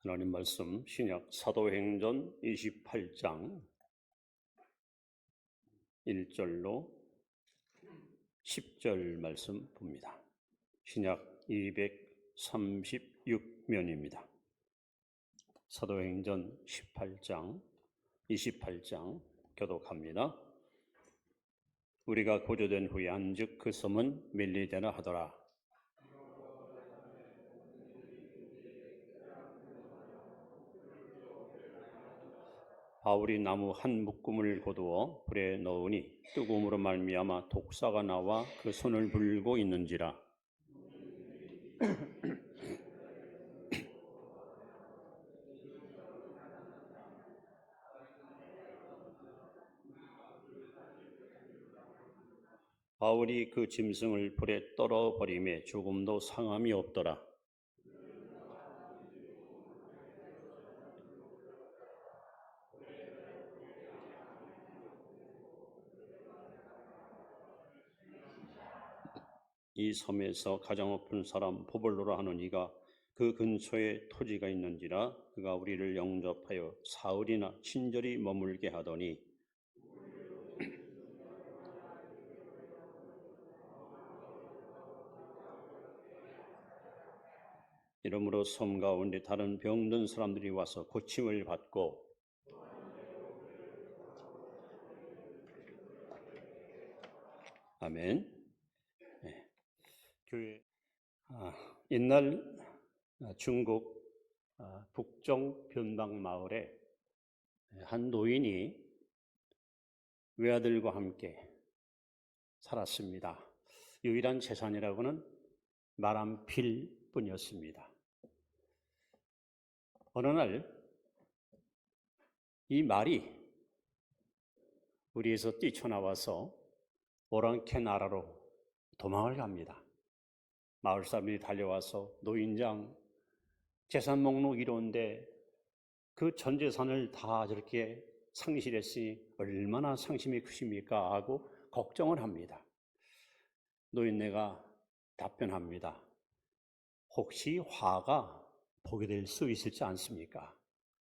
하나님 말씀 신약 사도행전 28장 1절로 10절 말씀 봅니다. 신약 236면입니다. 사도행전 18장 28장 교독합니다. 우리가 구조된 후에 한즉 그 섬은 밀리데나 하더라. 바울이 나무 한 묶음을 거두어 불에 넣으니 뜨거움으로 말미암아 독사가 나와 그 손을 불고 있는지라. 바울이 그 짐승을 불에 떨어버림에 조금도 상함이 없더라. 이 섬에서 가장 높은 사람 보볼로라 하는 이가 그 근처에 토지가 있는지라. 그가 우리를 영접하여 사흘이나 친절히 머물게 하더니 이러므로 섬 가운데 다른 병든 사람들이 와서 고침을 받고 아멘. 네. 교회 옛날 중국 북정 변방 마을에 한 노인이 외아들과 함께 살았습니다. 유일한 재산이라고는 말 한 필뿐이었습니다. 어느 날 이 말이 우리에서 뛰쳐나와서 오랑캐 나라로 도망을 갑니다. 마을 사람들이 달려와서 노인장 재산 목록 이런데 그 전 재산을 다 저렇게 상실했으니 얼마나 상심이 크십니까? 하고 걱정을 합니다. 노인네가 답변합니다. 혹시 화가 보게 될 수 있을지 않습니까?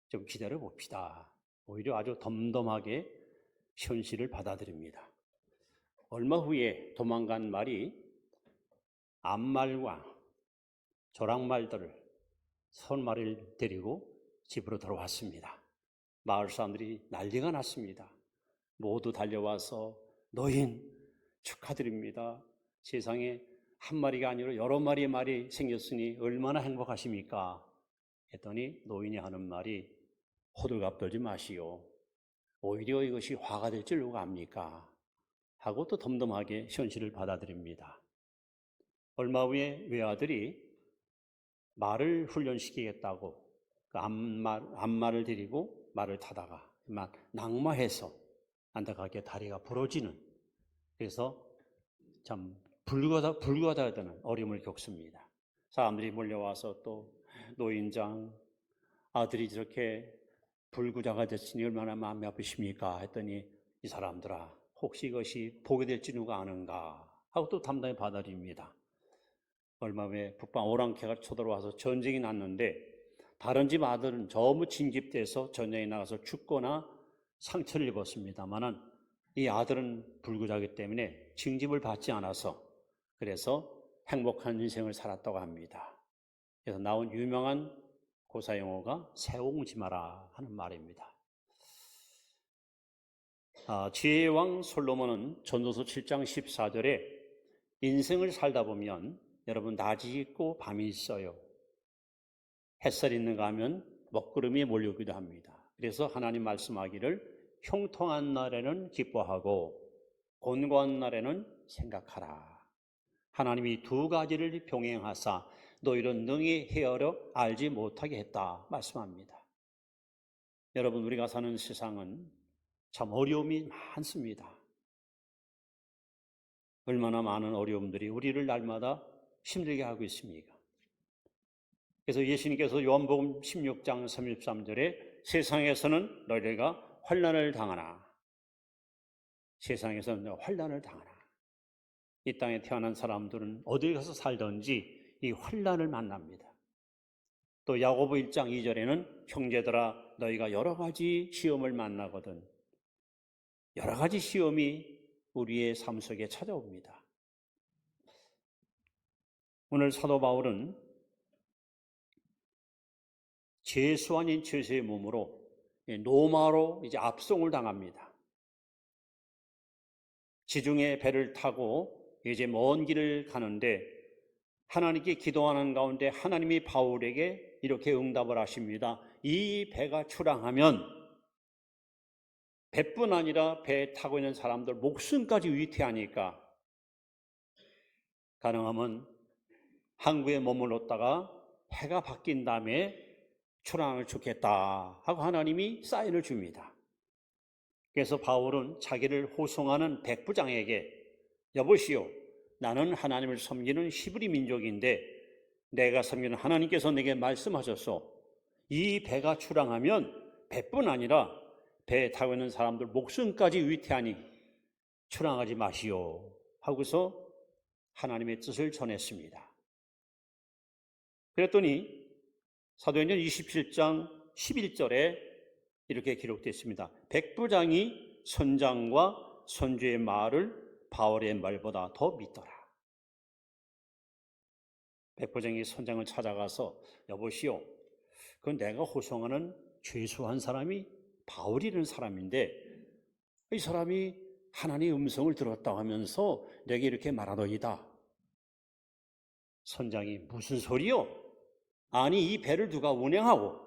좀 기다려 봅시다. 오히려 아주 덤덤하게 현실을 받아들입니다. 얼마 후에 도망간 말이 암말과 조랑말들을 30마리를 데리고 집으로 돌아왔습니다. 마을 사람들이 난리가 났습니다. 모두 달려와서 노인 축하드립니다. 세상에 한 마리가 아니라 여러 마리의 말이 생겼으니 얼마나 행복하십니까? 했더니 노인이 하는 말이 호들갑 떨지 마시오. 오히려 이것이 화가 될 줄 누가 압니까? 하고 또 덤덤하게 현실을 받아들입니다. 얼마 후에 외아들이 말을 훈련시키겠다고 그 암말을 데리고 말을 타다가 낙마해서 안타깝게 다리가 부러지는, 그래서 참 불가다하다는 어려움을 겪습니다. 사람들이 몰려와서 또 노인장 아들이 저렇게 불구자가 됐으니 얼마나 마음이 아프십니까? 했더니 이 사람들아 혹시 이것이 보게 될지 누가 아는가? 하고 또 담담히 받아들입니다. 얼마 후에 북방 오랑캐가 쳐들어와서 전쟁이 났는데 다른 집 아들은 너무 징집돼서 전쟁에 나가서 죽거나 상처를 입었습니다만은 이 아들은 불구자이기 때문에 징집을 받지 않아서 그래서 행복한 인생을 살았다고 합니다. 그래서 나온 유명한 고사용어가 새옹지 마라 하는 말입니다. 지혜의 왕 솔로몬은 전도서 7장 14절에 인생을 살다 보면 여러분 낮이 있고 밤이 있어요. 햇살이 있는가 하면 먹구름이 몰려오기도 합니다. 그래서 하나님 말씀하기를 형통한 날에는 기뻐하고 곤고한 날에는 생각하라. 하나님이 두 가지를 병행하사 너희를 능히 헤아려 알지 못하게 했다 말씀합니다. 여러분 우리가 사는 세상은 참 어려움이 많습니다. 얼마나 많은 어려움들이 우리를 날마다 힘들게 하고 있습니까? 그래서 예수님께서 요한복음 16장 33절에 세상에서는 너희가 환난을 당하나, 세상에서는 환난을 당하나. 이 땅에 태어난 사람들은 어디 가서 살든지 이 환난을 만납니다. 또 야고보 1장 2절에는 형제들아 너희가 여러 가지 시험을 만나거든 여러 가지 시험이 우리의 삶 속에 찾아옵니다. 오늘 사도 바울은 죄수 아닌 죄수의 몸으로 로마로 이제 압송을 당합니다. 지중해 배를 타고 이제 먼 길을 가는데 하나님께 기도하는 가운데 하나님이 바울에게 이렇게 응답을 하십니다. 이 배가 출항하면 배뿐 아니라 배에 타고 있는 사람들 목숨까지 위태하니까 가능하면 항구에 머물렀다가 해가 바뀐 다음에 출항을 좋겠다 하고 하나님이 사인을 줍니다. 그래서 바울은 자기를 호송하는 백부장에게 여보시오, 나는 하나님을 섬기는 히브리 민족인데 내가 섬기는 하나님께서 내게 말씀하셨소. 이 배가 출항하면 배뿐 아니라 배에 타고 있는 사람들 목숨까지 위태하니 출항하지 마시오 하고서 하나님의 뜻을 전했습니다. 그랬더니 사도행전 27장 11절에 이렇게 기록되어 있습니다. 백부장이 선장과 선주의 말을 바울의 말보다 더 믿더라. 백부장이 선장을 찾아가서 여보시오, 그건 내가 호송하는 죄수한 사람이 바울이라는 사람인데 이 사람이 하나님의 음성을 들었다고 하면서 내게 이렇게 말하더이다. 선장이 무슨 소리요? 아니 이 배를 누가 운행하고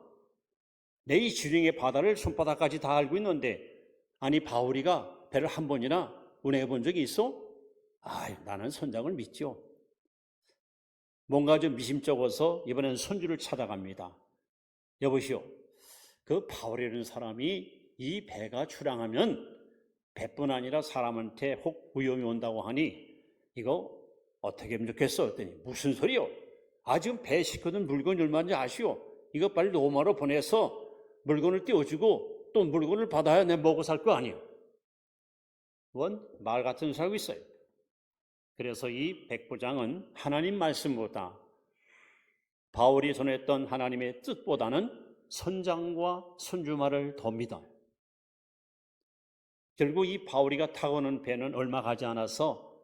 내 이 지중해 바다를 손바닥까지 다 알고 있는데 아니 바울이가 배를 한 번이나 운행해 본 적이 있어? 나는 선장을 믿죠. 뭔가 좀 미심쩍어서 이번엔 선주를 찾아갑니다. 여보시오, 그 바울이라는 사람이 이 배가 출항하면 배뿐 아니라 사람한테 혹 위험이 온다고 하니 이거 어떻게 하면 좋겠어? 그랬더니 무슨 소리요? 지금 배 싣고는 물건이 얼마인지 아시오? 이거 빨리 로마로 보내서 물건을 띄워주고 또 물건을 받아야 내 먹고 살 거 아니에요. 원 말 같은 소리 하고 있어요. 그래서 이 백부장은 하나님 말씀보다 바울이 전했던 하나님의 뜻보다는 선장과 선주 말을 더 믿어요. 결국 이 바울이가 타고 오는 배는 얼마 가지 않아서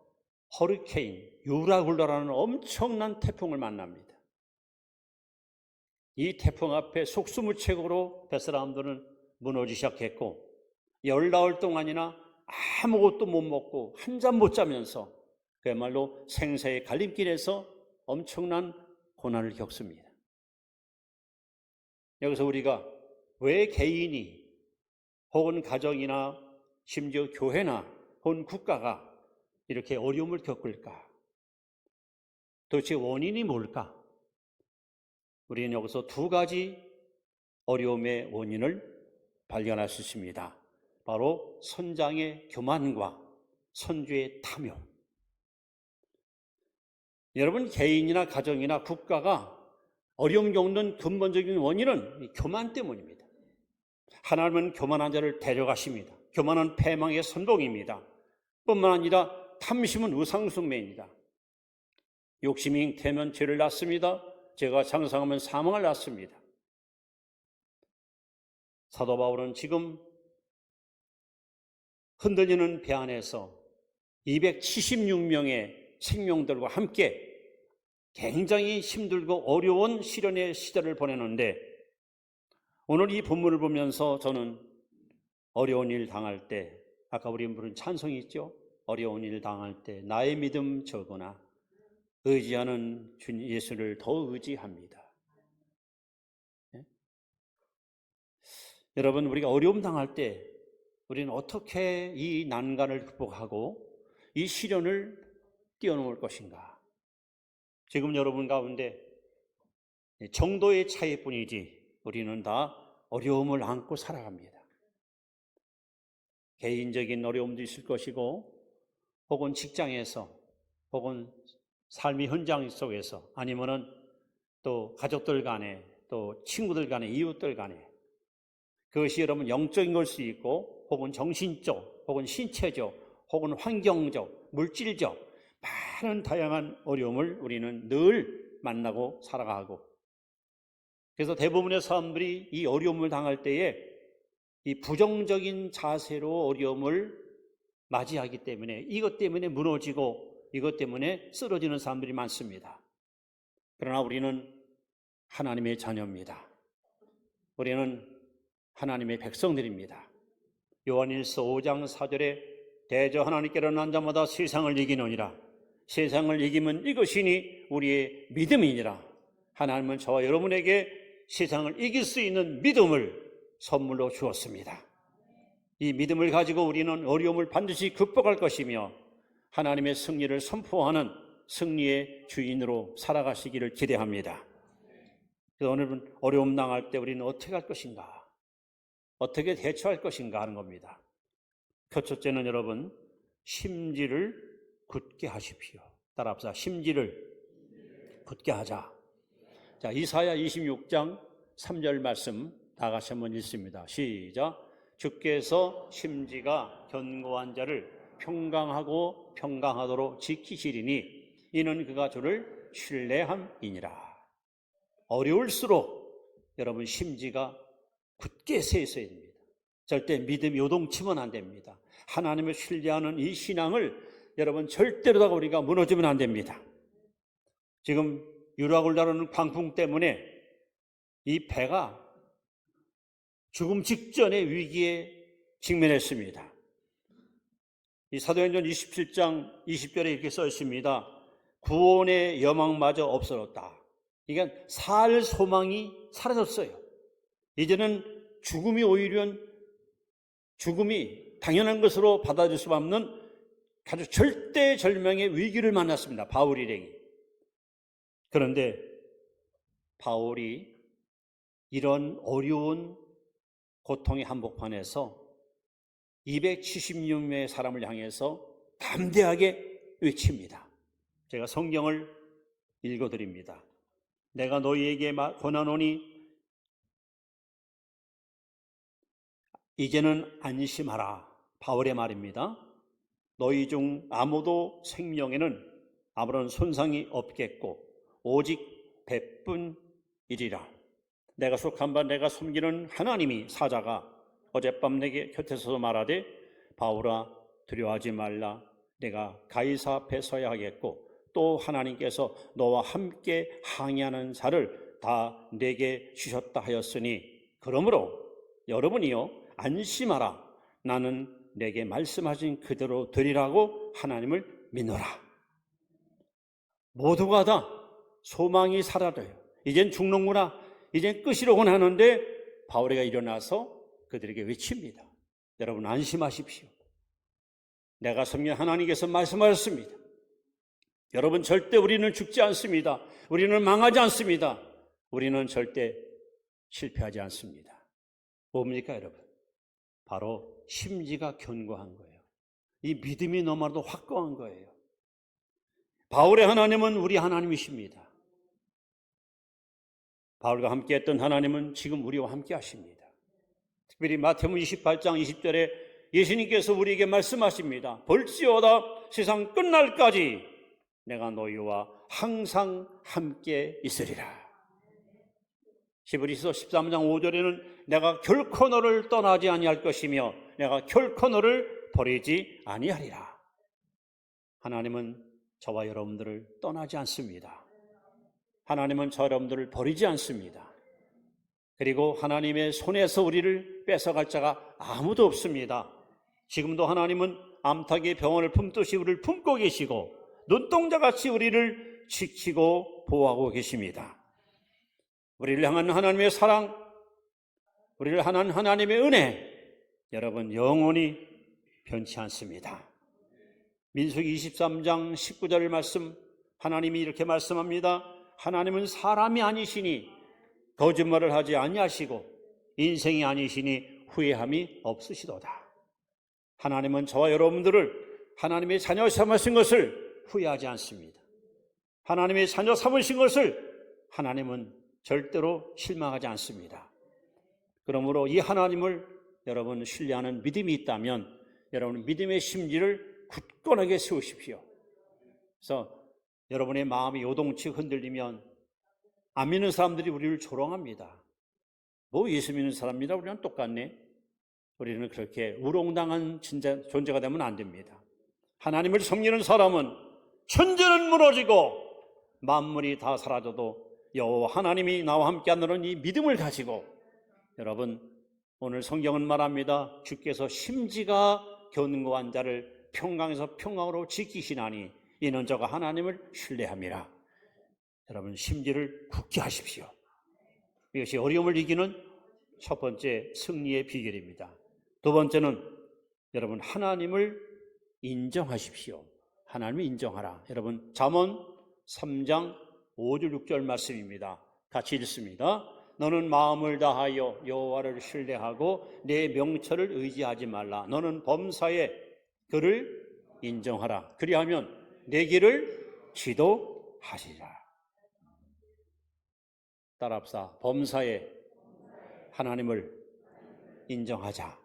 허리케인, 유라굴라라는 엄청난 태풍을 만납니다. 이 태풍 앞에 속수무책으로 뱃사람들은 무너지기 시작했고 열나흘 동안이나 아무것도 못 먹고 한 잠 못 자면서 그야말로 생사의 갈림길에서 엄청난 고난을 겪습니다. 여기서 우리가 왜 개인이 혹은 가정이나 심지어 교회나 혹은 국가가 이렇게 어려움을 겪을까? 도대체 원인이 뭘까? 우리는 여기서 두 가지 어려움의 원인을 발견할 수 있습니다. 바로 선장의 교만과 선주의 탐욕. 여러분, 개인이나 가정이나 국가가 어려움 겪는 근본적인 원인은 교만 때문입니다. 하나님은 교만한 자를 데려가십니다. 교만은 패망의 선봉입니다. 뿐만 아니라 탐심은 우상숭배입니다. 욕심이 잉태하면 죄를 낳습니다. 죄가 장성하면 사망을 낳습니다. 사도 바울은 지금 흔들리는 배 안에서 276명의 생명들과 함께 굉장히 힘들고 어려운 시련의 시절을 보내는데 오늘 이 본문을 보면서 저는 어려운 일 당할 때 아까 우리 부른 찬송이 있죠? 어려운 일 당할 때 나의 믿음 적으나 의지하는 주님 예수를 더 의지합니다. 네? 여러분, 우리가 어려움 당할 때 우리는 어떻게 이 난간을 극복하고 이 시련을 뛰어넘을 것인가? 지금 여러분 가운데 정도의 차이뿐이지 우리는 다 어려움을 안고 살아갑니다. 개인적인 어려움도 있을 것이고 혹은 직장에서 혹은 삶의 현장 속에서 아니면은 또 가족들 간에 또 친구들 간에 이웃들 간에 그것이 여러분 영적인 걸 수 있고 혹은 정신적 혹은 신체적 혹은 환경적 물질적 많은 다양한 어려움을 우리는 늘 만나고 살아가고 그래서 대부분의 사람들이 이 어려움을 당할 때에 이 부정적인 자세로 어려움을 맞이하기 때문에 이것 때문에 무너지고 이것 때문에 쓰러지는 사람들이 많습니다. 그러나 우리는 하나님의 자녀입니다. 우리는 하나님의 백성들입니다. 요한일서 5장 4절에 대저 하나님께로 난 자마다 세상을 이기느니라. 세상을 이기면 이것이니 우리의 믿음이니라. 하나님은 저와 여러분에게 세상을 이길 수 있는 믿음을 선물로 주었습니다. 이 믿음을 가지고 우리는 어려움을 반드시 극복할 것이며 하나님의 승리를 선포하는 승리의 주인으로 살아가시기를 기대합니다. 그래서 오늘은 어려움 당할 때 우리는 어떻게 할 것인가? 어떻게 대처할 것인가 하는 겁니다. 첫째는 여러분, 심지를 굳게 하십시오. 따라합시다. 심지를 굳게 하자. 자, 이사야 26장 3절 말씀 다 같이 한번 읽습니다. 시작. 주께서 심지가 견고한 자를 평강하고 평강하도록 지키시리니 이는 그가 주를 신뢰함이니라. 어려울수록 여러분 심지가 굳게 서 있어야 됩니다. 절대 믿음이 요동치면 안 됩니다. 하나님을 신뢰하는 이 신앙을 여러분 절대로 우리가 무너지면 안 됩니다. 지금 유락을 다루는 광풍 때문에 이 배가 죽음 직전의 위기에 직면했습니다. 이 사도행전 27장 20절에 이렇게 써 있습니다. 구원의 여망마저 없어졌다. 그러니까 살 소망이 사라졌어요. 이제는 죽음이 당연한 것으로 받아들일 수 없는 아주 절대절명의 위기를 만났습니다. 바울 일행이. 그런데 바울이 이런 어려운 고통의 한복판에서 276명의 사람을 향해서 담대하게 외칩니다. 제가 성경을 읽어드립니다. 내가 너희에게 권하노니 이제는 안심하라. 바울의 말입니다. 너희 중 아무도 생명에는 아무런 손상이 없겠고 오직 배뿐이리라. 내가 속한 바 내가 섬기는 하나님이 사자가 어젯밤 내게 곁에 서서 말하되 바울아 두려워하지 말라. 내가 가이사 앞에 서야 하겠고 또 하나님께서 너와 함께 항의하는 자를 다 내게 주셨다 하였으니 그러므로 여러분이요 안심하라. 나는 내게 말씀하신 그대로 되리라고 하나님을 믿노라. 모두가 다 소망이 사라져요. 이젠 죽는구나. 이젠 끝이라고는 하는데 바울이가 일어나서 그들에게 외칩니다. 여러분 안심하십시오. 내가 섬긴 하나님께서 말씀하셨습니다. 여러분 절대 우리는 죽지 않습니다. 우리는 망하지 않습니다. 우리는 절대 실패하지 않습니다. 뭡니까 여러분? 바로 심지가 견고한 거예요. 이 믿음이 너무나도 확고한 거예요. 바울의 하나님은 우리 하나님이십니다. 바울과 함께 했던 하나님은 지금 우리와 함께 하십니다. 특별히 마태복음 28장 20절에 예수님께서 우리에게 말씀하십니다. 볼지어다 세상 끝날까지 내가 너희와 항상 함께 있으리라. 히브리서 13장 5절에는 내가 결코 너를 떠나지 아니할 것이며 내가 결코 너를 버리지 아니하리라. 하나님은 저와 여러분들을 떠나지 않습니다. 하나님은 저 여러분들을 버리지 않습니다. 그리고 하나님의 손에서 우리를 뺏어갈 자가 아무도 없습니다. 지금도 하나님은 암탉의 병원을 품듯이 우리를 품고 계시고 눈동자같이 우리를 지키고 보호하고 계십니다. 우리를 향한 하나님의 사랑, 우리를 향한 하나님의 은혜, 여러분 영원히 변치 않습니다. 민수기 23장 19절 말씀, 하나님이 이렇게 말씀합니다. 하나님은 사람이 아니시니 거짓말을 하지 아니하시고 인생이 아니시니 후회함이 없으시도다. 하나님은 저와 여러분들을 하나님의 자녀 삼으신 것을 후회하지 않습니다. 하나님의 자녀 삼으신 것을 하나님은 절대로 실망하지 않습니다. 그러므로 이 하나님을 여러분 신뢰하는 믿음이 있다면 여러분 믿음의 심지를 굳건하게 세우십시오. 그래서 여러분의 마음이 요동치 흔들리면 안 믿는 사람들이 우리를 조롱합니다. 뭐 예수 믿는 사람이라 우리랑 똑같네. 우리는 그렇게 우롱당한 존재가 되면 안 됩니다. 하나님을 섬기는 사람은 천지는 무너지고 만물이 다 사라져도 여호와 하나님이 나와 함께하는 이 믿음을 가지고, 여러분, 오늘 성경은 말합니다. 주께서 심지가 견고한 자를 평강에서 평강으로 지키시나니 이는 저가 하나님을 신뢰함이라. 여러분, 심지를 굳게 하십시오. 이것이 어려움을 이기는 첫 번째 승리의 비결입니다. 두 번째는 여러분, 하나님을 인정하십시오. 하나님을 인정하라. 여러분, 잠언 3장 5절 6절 말씀입니다. 같이 읽습니다. 너는 마음을 다하여 여호와를 신뢰하고 내 명철을 의지하지 말라. 너는 범사에 그를 인정하라. 그리하면 내 길을 지도하시리라. 따라합시다. 범사에 하나님을 인정하자.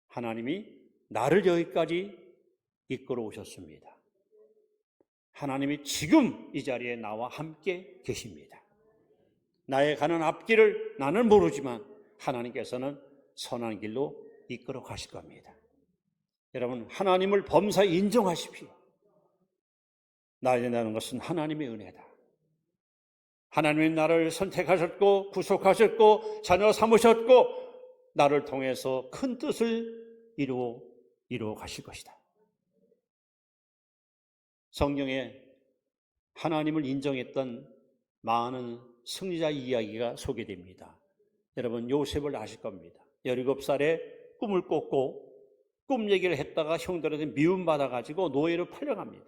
하나님이 나를 여기까지 이끌어 오셨습니다. 하나님이 지금 이 자리에 나와 함께 계십니다. 나의 가는 앞길을 나는 모르지만 하나님께서는 선한 길로 이끌어 가실 겁니다. 여러분, 하나님을 범사에 인정하십시오. 나에 대한 것은 하나님의 은혜다. 하나님이 나를 선택하셨고 구속하셨고 자녀 삼으셨고 나를 통해서 큰 뜻을 이루어 가실 것이다. 성경에 하나님을 인정했던 많은 승리자 이야기가 소개됩니다. 여러분, 요셉을 아실 겁니다. 17살에 꿈을 꿨고 꿈 얘기를 했다가 형들한테 미움받아가지고 노예로 팔려갑니다.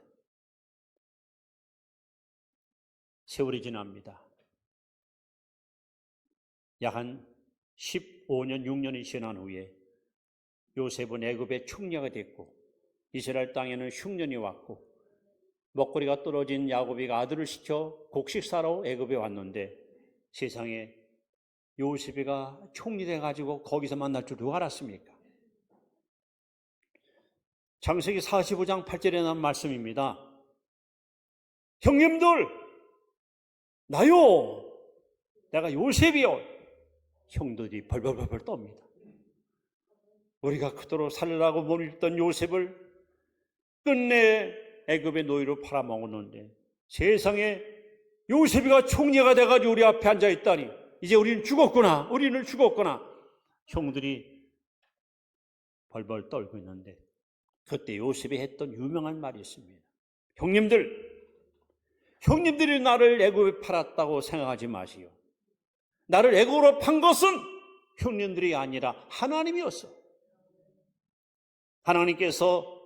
세월이 지납니다. 약 한 15년, 6년이 지난 후에 요셉은 애굽의 총리가 됐고 이스라엘 땅에는 흉년이 왔고 먹거리가 떨어진 야곱이가 아들을 시켜 곡식 사러 애굽에 왔는데 세상에 요셉이가 총리 돼가지고 거기서 만날 줄 누가 알았습니까? 창세기 45장 8절에 나온 말씀입니다. 형님들, 나요, 내가 요셉이요. 형들이 벌벌벌 떱니다. 우리가 그토록 살라고 몰렸던 요셉을 끝내 애굽의 노예로 팔아먹었는데 세상에 요셉이가 총리가 돼가지고 우리 앞에 앉아있다니 이제 우리는 죽었구나. 우리는 죽었구나. 형들이 벌벌 떨고 있는데 그때 요셉이 했던 유명한 말이 있습니다. 형님들이 나를 애굽에 팔았다고 생각하지 마시오. 나를 애굽으로 판 것은 형님들이 아니라 하나님이었어. 하나님께서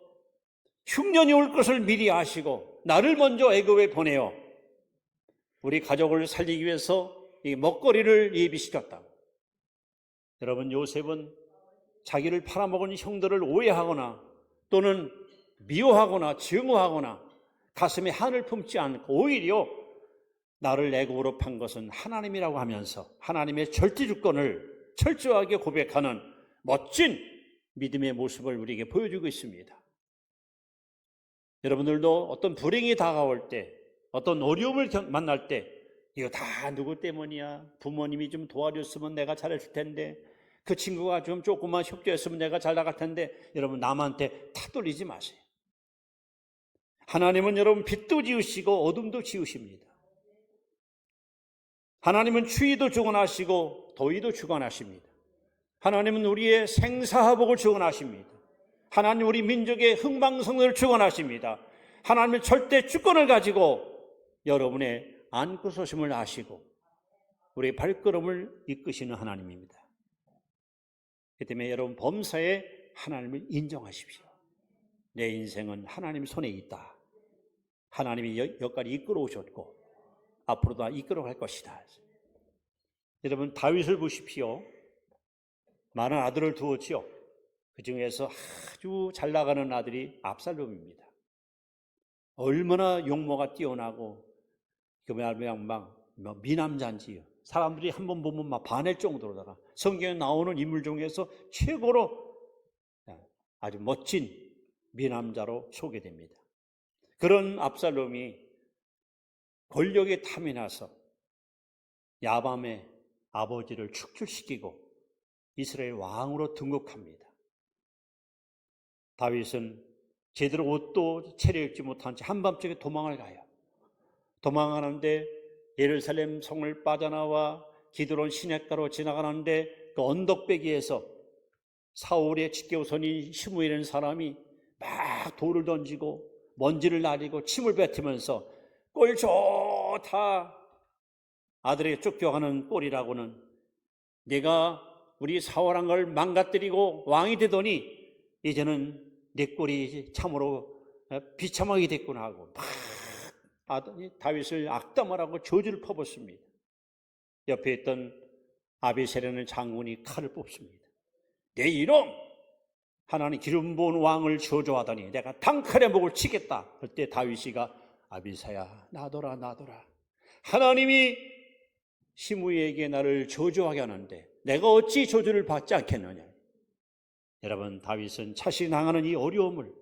흉년이 올 것을 미리 아시고 나를 먼저 애굽에 보내어 우리 가족을 살리기 위해서 이 먹거리를 예비시켰다. 여러분, 요셉은 자기를 팔아먹은 형들을 오해하거나 또는 미워하거나 증오하거나 가슴에 한을 품지 않고 오히려 나를 애굽으로 판 것은 하나님이라고 하면서 하나님의 절대주권을 철저하게 고백하는 멋진 믿음의 모습을 우리에게 보여주고 있습니다. 여러분들도 어떤 불행이 다가올 때, 어떤 어려움을 만날 때 이거 다 누구 때문이야? 부모님이 좀 도와줬으면 내가 잘했을 텐데, 그 친구가 좀 조금만 협조했으면 내가 잘 나갈 텐데, 여러분 남한테 탓 돌리지 마세요. 하나님은 여러분 빛도 지으시고 어둠도 지으십니다. 하나님은 추위도 주관하시고 더위도 주관하십니다. 하나님은 우리의 생사화복을 주관하십니다. 하나님 우리 민족의 흥망성쇠를 주관하십니다. 하나님의 절대 주권을 가지고 여러분의 안고 서심을 아시고 우리의 발걸음을 이끄시는 하나님입니다. 그렇기 때문에 여러분 범사에 하나님을 인정하십시오. 내 인생은 하나님 손에 있다. 하나님이 여기까지 이끌어 오셨고 앞으로도 이끌어 갈 것이다. 여러분 다윗을 보십시오. 많은 아들을 두었지요. 그 중에서 아주 잘 나가는 아들이 압살롬입니다. 얼마나 용모가 뛰어나고 그냥 막 미남자인지요. 사람들이 한번 보면 막 반할 정도로다가 성경에 나오는 인물 중에서 최고로 아주 멋진 미남자로 소개됩니다. 그런 압살롬이 권력에 탐이 나서 야밤에 아버지를 축출시키고 이스라엘 왕으로 등극합니다. 다윗은 제대로 옷도 차려입지 못한 채 한밤중에 도망을 가요. 도망하는데 예루살렘 성을 빠져나와 기드론 시냇가로 지나가는데 그 언덕배기에서 사울의 직계우선인 시므이라는 사람이 막 돌을 던지고 먼지를 날리고 침을 뱉으면서 꼴 좋다, 아들에게 쫓겨가는 꼴이라고는, 내가 우리 사울한 걸 망가뜨리고 왕이 되더니 이제는 내 꼴이 참으로 비참하게 됐구나 하고 막 다윗을 악담하라고 저주를 퍼붓습니다. 옆에 있던 아비새라는 장군이 칼을 뽑습니다. 내 이놈! 하나님 기름 부은 왕을 저주하더니 내가 단칼에 목을 치겠다. 그때 다윗이가 아비새야, 놔둬라 놔둬라. 하나님이 시므이에게 나를 저주하게 하는데 내가 어찌 저주를 받지 않겠느냐. 여러분, 다윗은 자신이 당하는 이 어려움을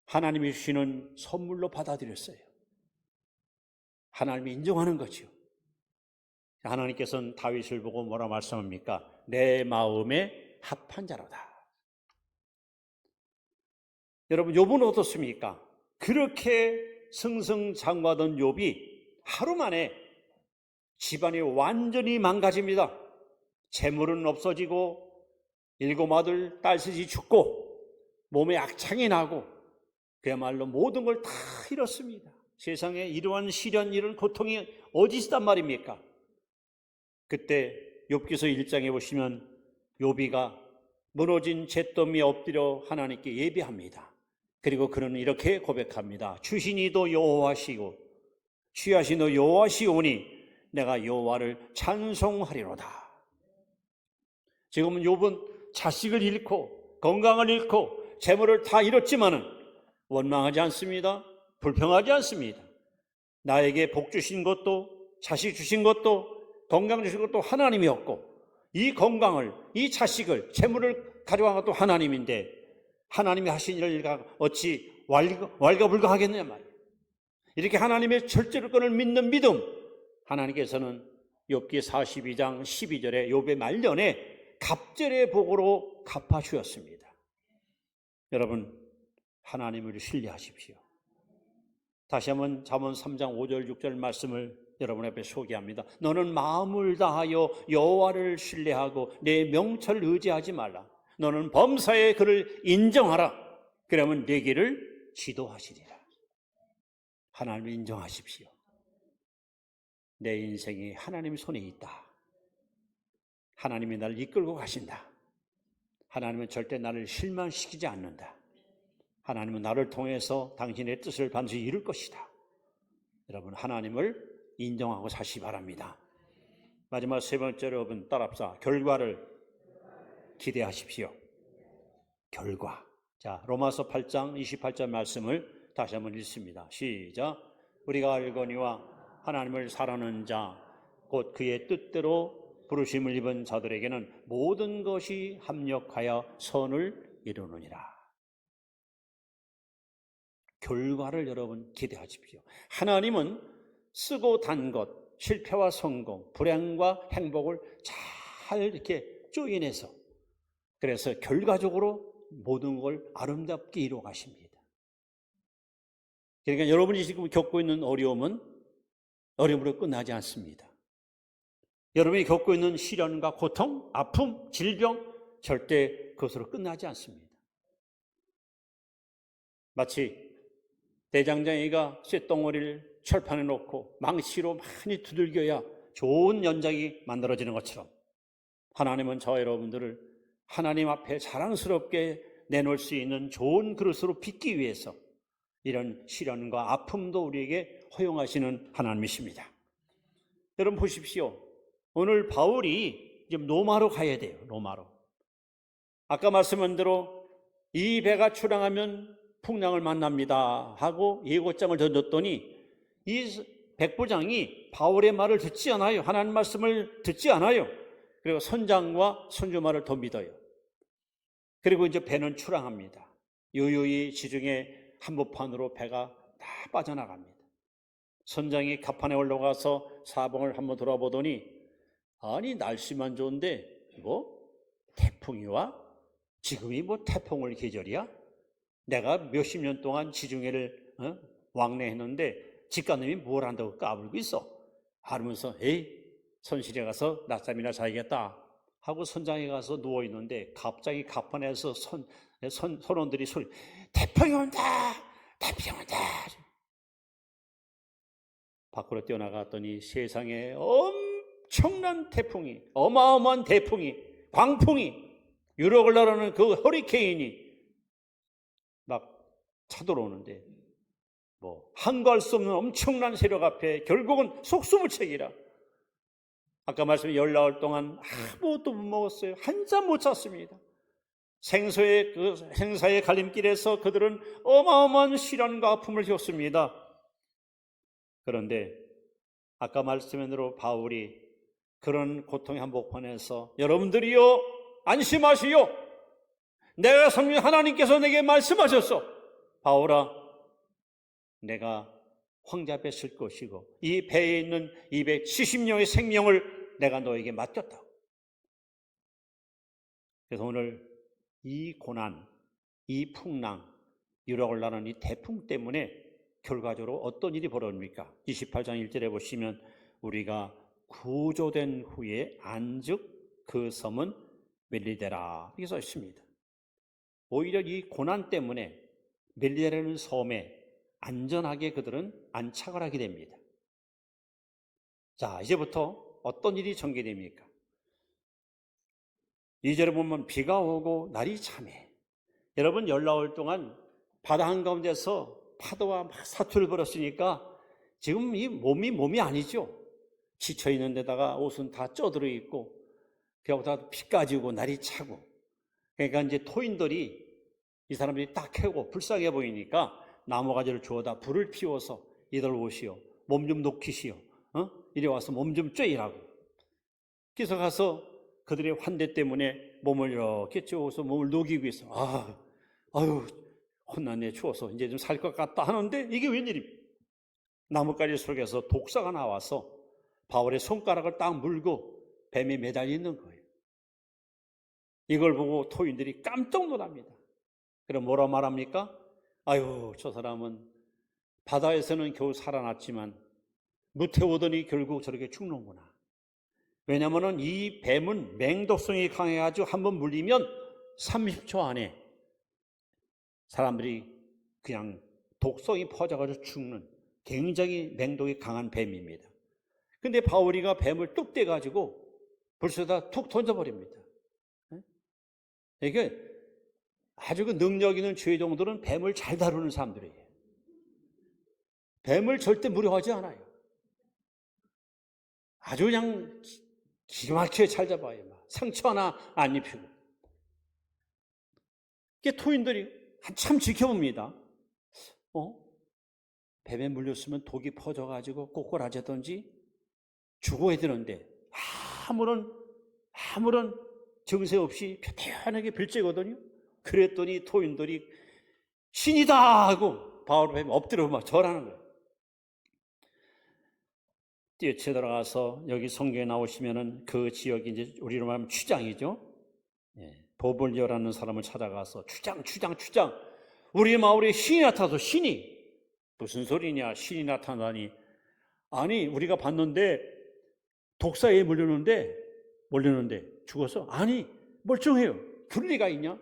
하나님이 주시는 선물로 받아들였어요. 하나님이 인정하는 거죠. 하나님께서는 다윗을 보고 뭐라 말씀합니까? 내 마음에 합한 자로다. 여러분, 욥은 어떻습니까? 그렇게 승승장구하던 욥이 하루 만에 집안이 완전히 망가집니다. 재물은 없어지고 일곱 아들 딸셋이 죽고 몸에 악창이 나고 그야말로 모든 걸 다 잃었습니다. 세상에 이러한 시련, 이런 고통이 어디 있단 말입니까? 그때 욥기서 1장에 보시면 욥이가 무너진 잿더미에 엎드려 하나님께 예배합니다. 그리고 그는 이렇게 고백합니다. 주신이도 여호와시고 취하신도 여호와시오니 내가 여호와를 찬송하리로다. 지금은 욥은 자식을 잃고 건강을 잃고 재물을 다 잃었지만은 원망하지 않습니다. 불평하지 않습니다. 나에게 복 주신 것도 자식 주신 것도 건강 주신 것도 하나님이었고 이 건강을, 이 자식을, 재물을 가져간 것도 하나님인데 하나님이 하신 일을 어찌 왈가불가하겠느냐 말이에요. 이렇게 하나님의 절대권을 믿는 믿음, 하나님께서는 욥기 42장 12절에 욥의 말년에 갑절의 복으로 갚아주었습니다. 여러분, 하나님을 신뢰하십시오. 다시 한번 잠언 3장 5절 6절 말씀을 여러분 앞에 소개합니다. 너는 마음을 다하여 여호와를 신뢰하고 내 명철을 의지하지 말라. 너는 범사에 그를 인정하라. 그러면 내 길을 지도하시리라. 하나님을 인정하십시오. 내 인생이 하나님 손에 있다. 하나님이 나를 이끌고 가신다. 하나님은 절대 나를 실망시키지 않는다. 하나님은 나를 통해서 당신의 뜻을 반드시 이룰 것이다. 여러분, 하나님을 인정하고 사시기 바랍니다. 마지막 세 번째로 여러분 따라합시다. 결과를 기대하십시오. 결과. 자, 로마서 8장 28절 말씀을 다시 한번 읽습니다. 시작. 우리가 알거니와 하나님을 사랑하는 자 곧 그의 뜻대로 부르심을 입은 자들에게는 모든 것이 합력하여 선을 이루느니라. 결과를 여러분 기대하십시오. 하나님은 쓰고 단 것, 실패와 성공, 불행과 행복을 잘 이렇게 쪼인해서 그래서 결과적으로 모든 걸 아름답게 이루어 가십니다. 그러니까 여러분이 지금 겪고 있는 어려움은 어려움으로 끝나지 않습니다. 여러분이 겪고 있는 시련과 고통, 아픔, 질병 절대 그것으로 끝나지 않습니다. 마치 대장장이가 쇳덩어리를 철판에 놓고 망치로 많이 두들겨야 좋은 연장이 만들어지는 것처럼 하나님은 저와 여러분들을 하나님 앞에 자랑스럽게 내놓을 수 있는 좋은 그릇으로 빚기 위해서 이런 시련과 아픔도 우리에게 허용하시는 하나님이십니다. 여러분 보십시오. 오늘 바울이 지금 로마로 가야 돼요. 로마로. 아까 말씀한 대로 이 배가 출항하면 풍랑을 만납니다 하고 예고장을 던졌더니 이 백부장이 바울의 말을 듣지 않아요. 하나님 말씀을 듣지 않아요. 그리고 선장과 선주 말을 더 믿어요. 그리고 이제 배는 출항합니다. 유유히 지중해 한복판으로 배가 다 빠져나갑니다. 선장이 갑판에 올라가서 사방을 한번 돌아보더니 아니 날씨만 좋은데 뭐 태풍이 와? 지금이 뭐 태풍을 계절이야? 내가 몇십 년 동안 지중해를 왕래했는데 직관놈이 뭘 한다고 까불고 있어? 하면서 에이 선실에 가서 낮잠이나 자야겠다 하고 선장에 가서 누워있는데 갑자기 갑판에서 선원들이 소리 태풍이 온다! 태풍이 온다! 밖으로 뛰어나갔더니 세상에 엄청난 태풍이, 어마어마한 태풍이, 광풍이, 유럽을 나르는 그 허리케인이 막 쳐들어오는데 뭐 한가할 수 없는 엄청난 세력 앞에 결국은 속수무책이라. 아까 말씀 14일 동안 아무것도 못 먹었어요. 한 잔 못 잤습니다. 생사의 갈림길에서 그들은 어마어마한 시련과 아픔을 겪습니다. 그런데 아까 말씀한 대로 바울이 그런 고통의 한복판에서 여러분들이요 안심하시오. 내가 성령 하나님께서 내게 말씀하셨어. 바울아 내가 황제 앞에 쓸 것이고 이 배에 있는 270명의 생명을 내가 너에게 맡겼다. 그래서 오늘 이 고난, 이 풍랑, 유럽을 나는 이 태풍 때문에 결과적으로 어떤 일이 벌어집니까? 28장 1절에 보시면 우리가 구조된 후에 안즉 그 섬은 멜리데라 이렇게 써 있습니다. 오히려 이 고난 때문에 멜리데라는 섬에 안전하게 그들은 안착을 하게 됩니다. 자, 이제부터 어떤 일이 전개됩니까? 2절에 보면 비가 오고 날이 참해. 여러분 14일 동안 바다 한가운데서 파도와 막 사투를 벌였으니까 지금 이 몸이 아니죠. 지쳐있는 데다가 옷은 다 쪄들어 있고 벼보다 피까지 오고 날이 차고 그러니까 이제 토인들이 이 사람들이 딱 캐고 불쌍해 보이니까 나무가지를 주워다 불을 피워서 이들 오시오. 몸 좀 녹이시오. 이리 와서 몸 좀 쬐이라고. 그래서 가서 그들의 환대 때문에 몸을 이렇게 쬐어서 몸을 녹이고 있어. 아유, 혼났네, 추워서 이제 좀 살 것 같다 하는데 이게 웬일입니까? 나뭇가지 속에서 독사가 나와서 바울의 손가락을 딱 물고 뱀에 매달려 있는 거예요. 이걸 보고 토인들이 깜짝 놀랍니다. 그럼 뭐라 말합니까? 아유, 저 사람은 바다에서는 겨우 살아났지만 무태 오더니 결국 저렇게 죽는구나. 왜냐하면 이 뱀은 맹독성이 강해가지고 한번 물리면 30초 안에 사람들이 그냥 독성이 퍼져가지고 죽는 굉장히 맹독이 강한 뱀입니다. 근데 바울이가 뱀을 뚝 떼가지고 불쏘다 툭 던져버립니다. 이게 아주 그 능력 있는 죄종들은 뱀을 잘 다루는 사람들이에요. 뱀을 절대 무료하지 않아요. 아주 그냥 기가 막히게 잘 잡아요. 상처 하나 안 입히고. 이게 토인들이 한참 지켜봅니다. 뱀에 물렸으면 독이 퍼져가지고 꼬꼬라지든지 죽어야 되는데 아무런 정세 없이 편안하게 빌째거든요. 그랬더니 토인들이 신이다 하고 바울 뱀 엎드려 막 절하는 거예요. 뛰어쳐 들어가서 여기 성경에 나오시면은 그 지역이 이제 우리로 말하면 추장이죠. 보볼리오라는 사람을 찾아가서 추장 우리 마을에 신이 나타나서 신이 무슨 소리냐 신이 나타나니 아니 우리가 봤는데 독사에 몰렸는데 죽었어? 아니 멀쩡해요. 그럴 리가 있냐?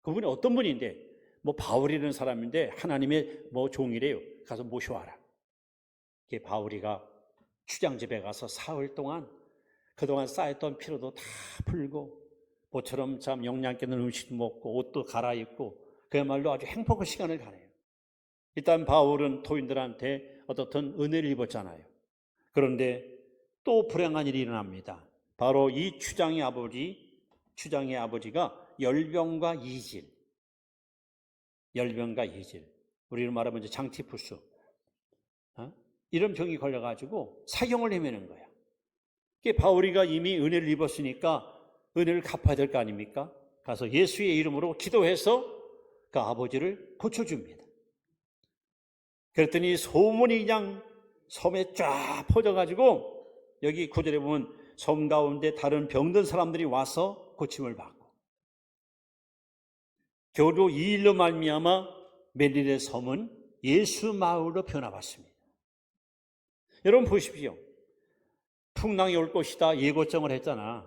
그분이 어떤 분인데 뭐 바울이라는 사람인데 하나님의 뭐 종이래요. 가서 모셔와라. 이게 바울이가 추장집에 가서 사흘 동안 그동안 쌓였던 피로도 다 풀고 모처럼 참 영양 있는 음식도 먹고 옷도 갈아입고 그야말로 아주 행복한 시간을 가네요. 일단 바울은 토인들한테 어떻든 은혜를 입었잖아요. 그런데 또 불행한 일이 일어납니다. 바로 이 추장의 아버지가 열병과 이질, 우리로 말하면 이제 장티푸스, 이런 병이 걸려가지고 사형을 헤매는 거야. 바울이가 이미 은혜를 입었으니까 은혜를 갚아야 될 거 아닙니까? 가서 예수의 이름으로 기도해서 그 아버지를 고쳐줍니다. 그랬더니 소문이 그냥 섬에 쫙 퍼져가지고 여기 9절에 보면 섬 가운데 다른 병든 사람들이 와서 고침을 받고 겨우 이 일로 말미암아 멜릴의 섬은 예수 마을로 변화받습니다. 여러분 보십시오. 풍랑이 올 것이다 예고장을 했잖아.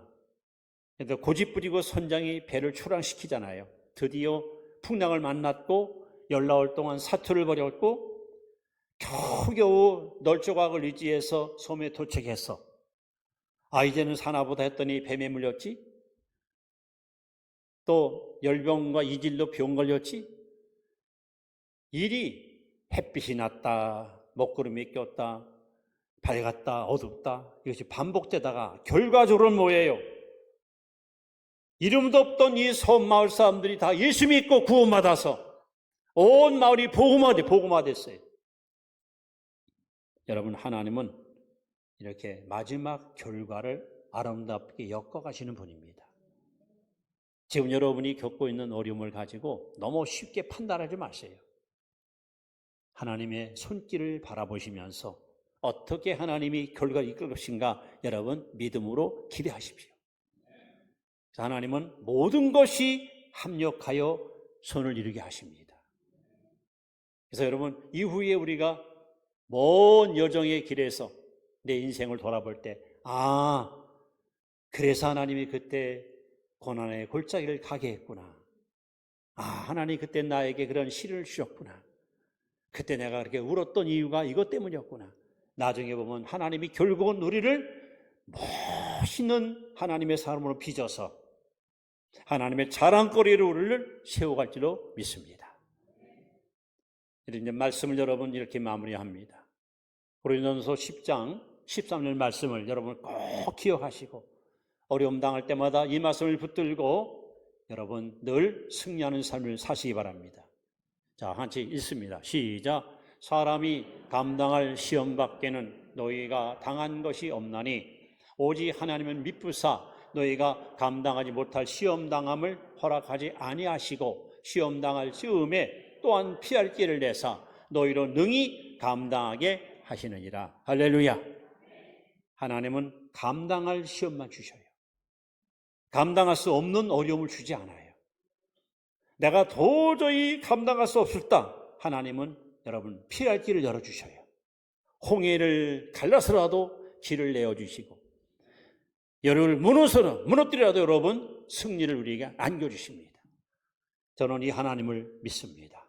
그래서 고집부리고 선장이 배를 출항시키잖아요. 드디어 풍랑을 만났고 열나흘 동안 사투를 벌였고 겨우겨우 널조각을 의지해서 섬에 도착해서 이제는 사나보다 했더니 뱀에 물렸지? 또 열병과 이질로 병 걸렸지? 일이 햇빛이 났다, 먹구름이 꼈다, 밝았다, 어둡다 이것이 반복되다가 결과적으로는 뭐예요? 이름도 없던 이 섬 마을 사람들이 다 예수 믿고 구원받아서 온 마을이 복음화됐어요. 여러분 하나님은 이렇게 마지막 결과를 아름답게 엮어가시는 분입니다. 지금 여러분이 겪고 있는 어려움을 가지고 너무 쉽게 판단하지 마세요. 하나님의 손길을 바라보시면서 어떻게 하나님이 결과를 이끌 것인가 여러분 믿음으로 기대하십시오. 하나님은 모든 것이 합력하여 선을 이루게 하십니다. 그래서 여러분 이후에 우리가 먼 여정의 길에서 내 인생을 돌아볼 때 그래서 하나님이 그때 고난의 골짜기를 가게 했구나. 하나님 그때 나에게 그런 시련을 주셨구나. 그때 내가 그렇게 울었던 이유가 이것 때문이었구나. 나중에 보면 하나님이 결국은 우리를 멋있는 하나님의 사람으로 빚어서 하나님의 자랑거리로 우리를 세워갈지로 믿습니다. 이제 말씀을 여러분 이렇게 마무리합니다. 고린도전서 10장 13절 말씀을 여러분 꼭 기억하시고 어려움 당할 때마다 이 말씀을 붙들고 여러분 늘 승리하는 삶을 사시기 바랍니다. 자, 같이 읽습니다. 시작. 사람이 감당할 시험 밖에는 너희가 당한 것이 없나니 오직 하나님은 미쁘사 너희가 감당하지 못할 시험 당함을 허락하지 아니하시고 시험 당할 즈음에 또한 피할 길을 내사 너희로 능히 감당하게 하시느니라. 할렐루야. 하나님은 감당할 시험만 주셔요. 감당할 수 없는 어려움을 주지 않아요. 내가 도저히 감당할 수 없을다. 하나님은 여러분 피할 길을 열어주셔요. 홍해를 갈라서라도 길을 내어주시고 여름을 무너뜨리라도 여러분 승리를 우리에게 안겨주십니다. 저는 이 하나님을 믿습니다.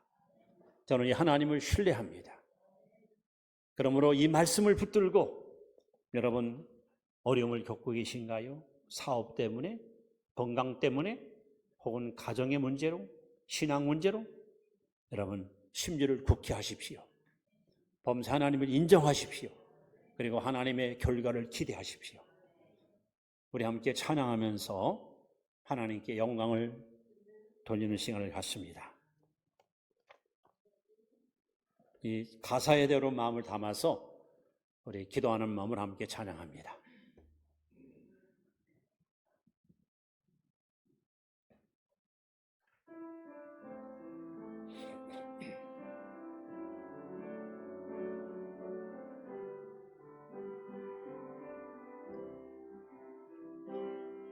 저는 이 하나님을 신뢰합니다. 그러므로 이 말씀을 붙들고 여러분 어려움을 겪고 계신가요? 사업 때문에, 건강 때문에, 혹은 가정의 문제로, 신앙 문제로 여러분 심지를 굳게 하십시오. 범사 하나님을 인정하십시오. 그리고 하나님의 결과를 기대하십시오. 우리 함께 찬양하면서 하나님께 영광을 돌리는 시간을 갖습니다. 이 가사의 대로 마음을 담아서 우리 기도하는 마음을 함께 찬양합니다.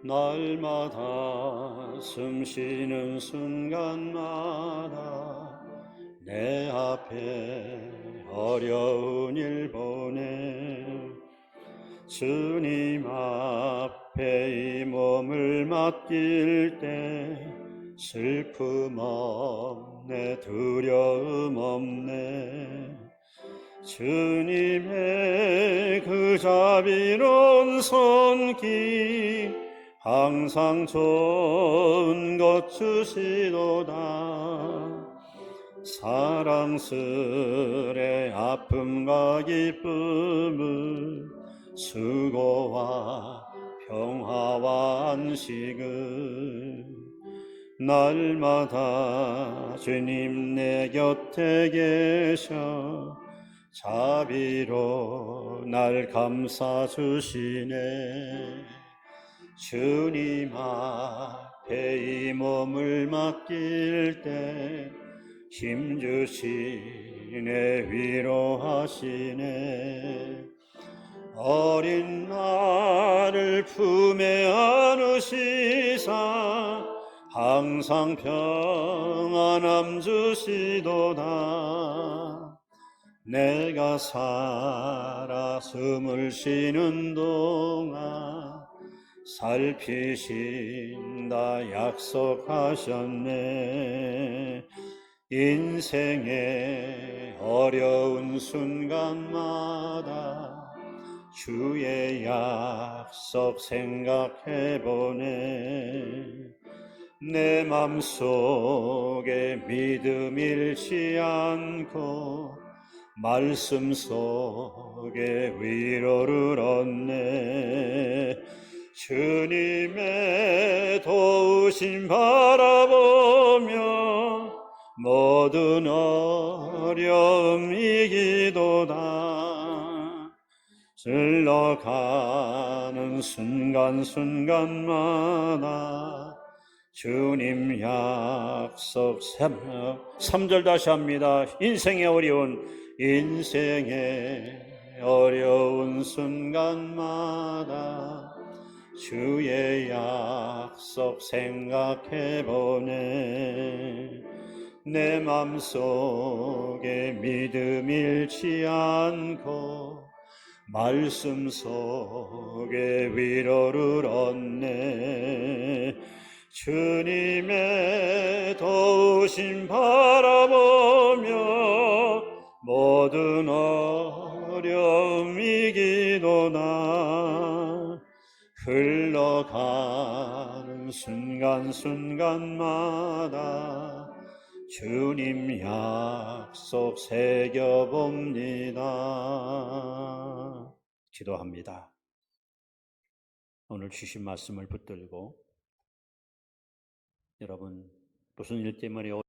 날마다 숨쉬는 순간마다 내 앞에 어려운 일 보내 주님 앞에 이 몸을 맡길 때 슬픔 없네 두려움 없네 주님의 그 자비로운 손길 항상 좋은 것 주시도다 사랑스레 아픔과 기쁨을 수고와 평화와 안식을 날마다 주님 내 곁에 계셔 자비로 날 감싸 주시네 주님 앞에 이 몸을 맡길 때 힘주시 내 위로하시네. 어린 나를 품에 안으시사 항상 평안함 주시도다. 내가 살아 숨을 쉬는 동안 살피신다 약속하셨네. 인생의 어려운 순간마다 주의 약속 생각해보네. 내 맘속에 믿음 잃지 않고 말씀 속에 위로를 얻네. 주님의 도우심 바라보며 모든 어려움 이기도다. 흘러가는 순간순간마다 주님 약속 3절 다시 합니다. 인생의 어려운 순간마다 주의 약속 생각해보네. 내 맘속에 믿음 잃지 않고 말씀 속에 위로를 얻네. 주님의 도우심 바라보며 모든 어려움 이기도다. 흘러가는 순간순간마다 주님 약속 새겨봅니다. 기도합니다. 오늘 주신 말씀을 붙들고 여러분 무슨 일 때문에